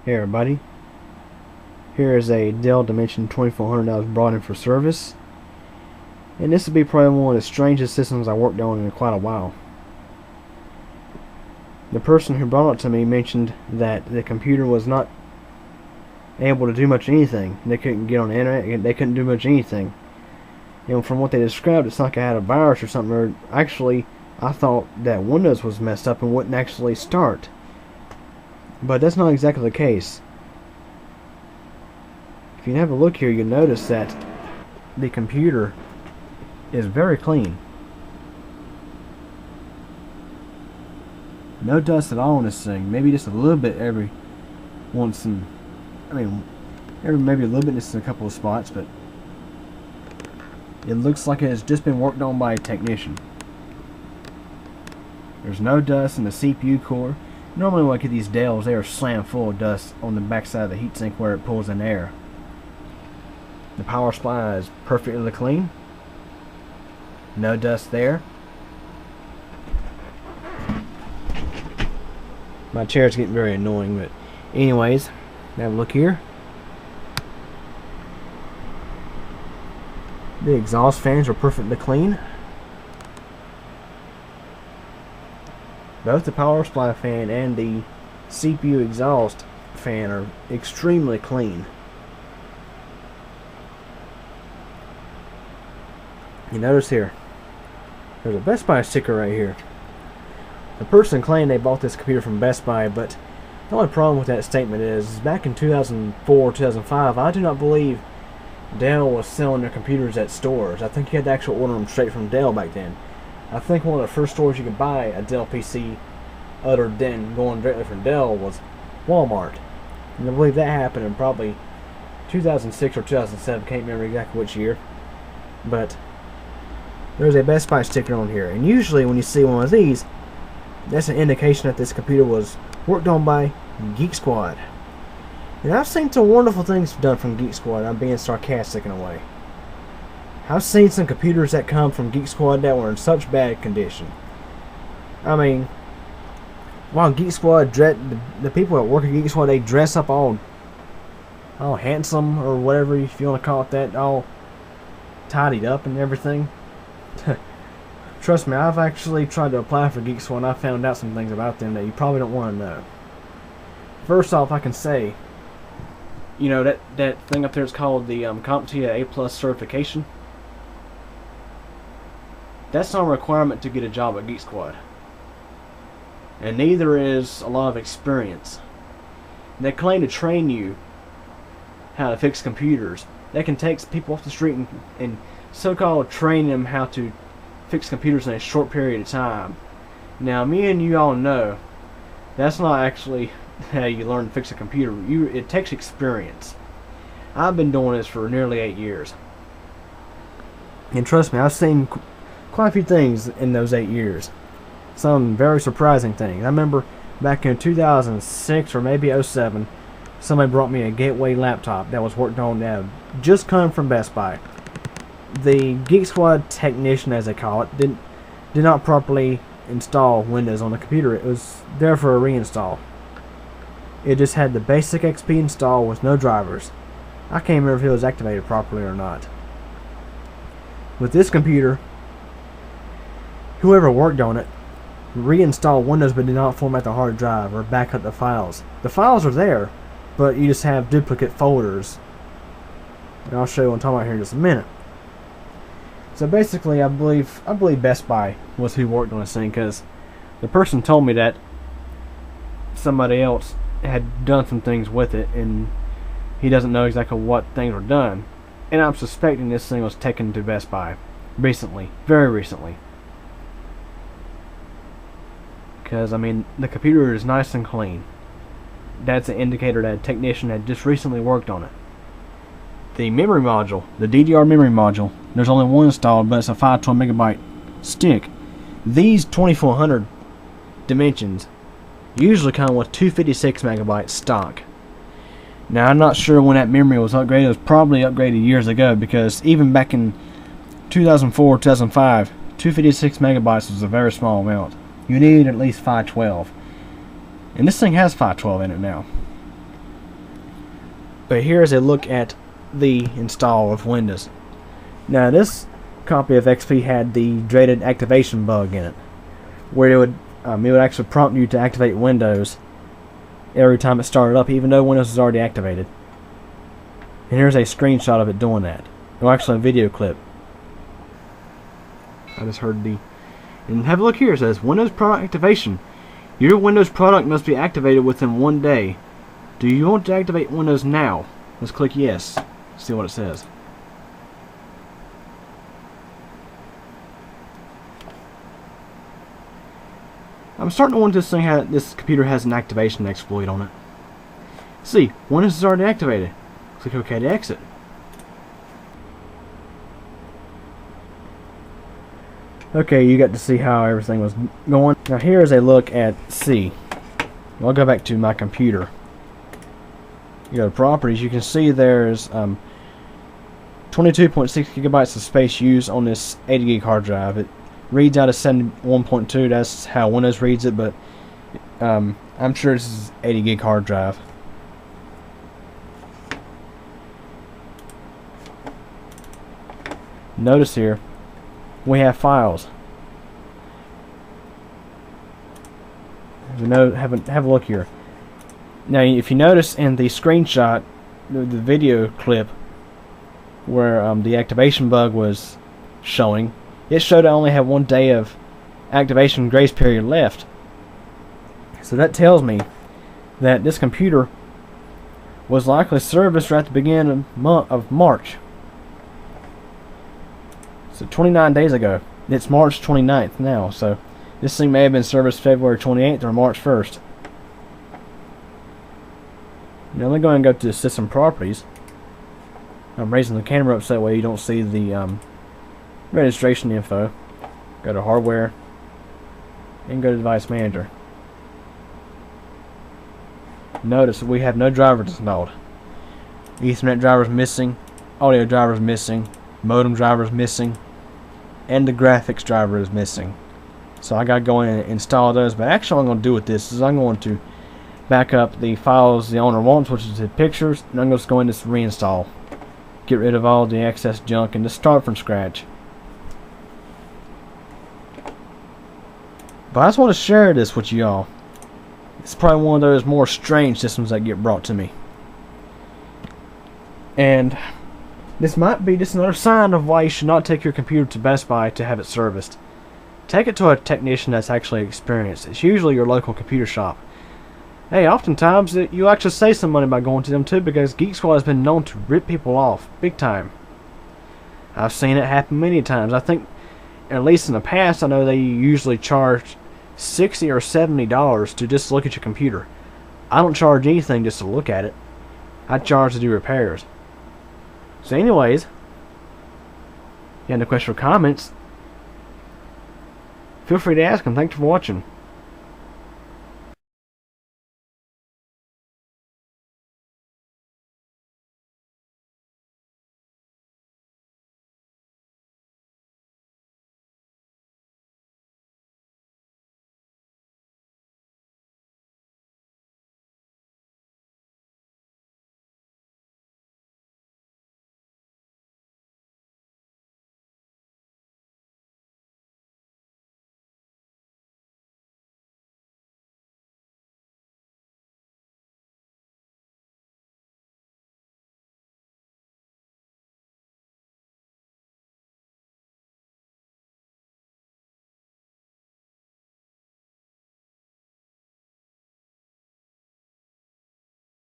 Hey everybody, here is a Dell Dimension 2400 that was brought in for service, and this will be probably one of the strangest systems I worked on in quite a while. The person who brought it to me mentioned that the computer was not able to do much anything. They couldn't get on the internet, they couldn't do much anything. And from what they described, it's like I had a virus or something. Or actually, I thought that Windows was messed up and wouldn't actually start. But that's not exactly the case. If you have a look here, you'll notice that the computer is very clean. No dust at all on this thing. Maybe just a little bit every once in, maybe a little bit just in a couple of spots, but it looks like it has just been worked on by a technician. There's no dust in the CPU core. Normally when I get these Dells, they are slammed full of dust on the backside of the heatsink where it pulls in air. The power supply is perfectly clean. No dust there. My chair's getting very annoying, but anyways, have a look here. The exhaust fans are perfectly clean. Both the power supply fan and the CPU exhaust fan are extremely clean. You notice here, there's a Best Buy sticker right here. The person claimed they bought this computer from Best Buy, but the only problem with that statement is back in 2004, 2005, I do not believe Dell was selling their computers at stores. I think you had to actually order them straight from Dell back then. I think one of the first stores you could buy a Dell PC other than going directly from Dell was Walmart. And I believe that happened in probably 2006 or 2007, can't remember exactly which year. But there's a Best Buy sticker on here, and usually when you see one of these, that's an indication that this computer was worked on by Geek Squad. And I've seen some wonderful things done from Geek Squad. I'm being sarcastic in a way. I've seen some computers that come from Geek Squad that were in such bad condition. I mean, while Geek Squad, the people that work at Geek Squad, they dress up all handsome or whatever, if you want to call it that, all tidied up and everything. Trust me, I've actually tried to apply for Geek Squad and I found out some things about them that you probably don't want to know. First off, I can say, you know, that thing up there is called the CompTIA A+ certification. That's not a requirement to get a job at Geek Squad. And neither is a lot of experience. They claim to train you how to fix computers. They can take people off the street and so-called train them how to fix computers in a short period of time. Now, me and you all know that's not actually how you learn to fix a computer. It takes experience. I've been doing this for nearly 8 years. And trust me, I've seen quite a few things in those 8 years. Some very surprising things. I remember back in 2006 or maybe 07, somebody brought me a Gateway laptop that was worked on that just come from Best Buy. The Geek Squad technician, as they call it, did not properly install Windows on the computer. It was there for a reinstall. It just had the basic XP install with no drivers. I can't remember if it was activated properly or not. With this computer, whoever worked on it reinstalled Windows but did not format the hard drive or back up the files. The files are there, but you just have duplicate folders. And I'll show you what I'm talking about here in just a minute. So basically, I believe Best Buy was who worked on this thing, because the person told me that somebody else had done some things with it, and he doesn't know exactly what things were done. And I'm suspecting this thing was taken to Best Buy recently, very recently. Because, I mean, the computer is nice and clean. That's an indicator that a technician had just recently worked on it. The memory module, the DDR memory module, there's only one installed, but it's a 512 megabyte stick. These 2400 dimensions usually come with 256 megabytes stock. Now, I'm not sure when that memory was upgraded. It was probably upgraded years ago, because even back in 2004, 2005, 256 megabytes was a very small amount. You need at least 512. And this thing has 512 in it now. But here is a look at the install of Windows. Now this copy of XP had the dreaded activation bug in it, where it would actually prompt you to activate Windows every time it started up, even though Windows is already activated. And here's a screenshot of it doing that. Or actually a video clip. I just heard the... And have a look here. It says, Windows product activation. Your Windows product must be activated within 1 day. Do you want to activate Windows now? Let's click yes. See what it says. I'm starting to wonder how this computer has an activation exploit on it. See, Windows is already activated. Click OK to exit. Okay, you got to see how everything was going. Now here is a look at C. I'll go back to my computer. You go to properties. You can see there's 22.6 gigabytes of space used on this 80 gig hard drive. It reads out as 71.2. That's how Windows reads it, but I'm sure this is 80 gig hard drive. Notice here we have files. Have a look here. Now, if you notice in the screenshot, the video clip where the activation bug was showing, it showed I only have 1 day of activation grace period left. So that tells me that this computer was likely serviced right at the beginning of March. So 29 days ago. It's March 29th now, so this thing may have been serviced February 28th or March 1st. Now let me go ahead and go to System Properties. I'm raising the camera up so that way you don't see the registration info. Go to Hardware and go to Device Manager. Notice we have no drivers installed. Ethernet drivers missing, audio drivers missing, modem drivers missing, and the graphics driver is missing. So I gotta go in and install those. But actually what I'm going to do with this is I'm going to back up the files the owner wants, which is the pictures, and I'm just going to reinstall. Get rid of all the excess junk and just start from scratch. But I just want to share this with y'all. It's probably one of those more strange systems that get brought to me. And this might be just another sign of why you should not take your computer to Best Buy to have it serviced. Take it to a technician that's actually experienced. It's usually your local computer shop. Hey, oftentimes you actually save some money by going to them too, because Geek Squad has been known to rip people off big time. I've seen it happen many times. I think, at least in the past, I know they usually charge $60 or $70 to just look at your computer. I don't charge anything just to look at it. I charge to do repairs. So anyways, if you have any questions or comments, feel free to ask them. Thanks for watching.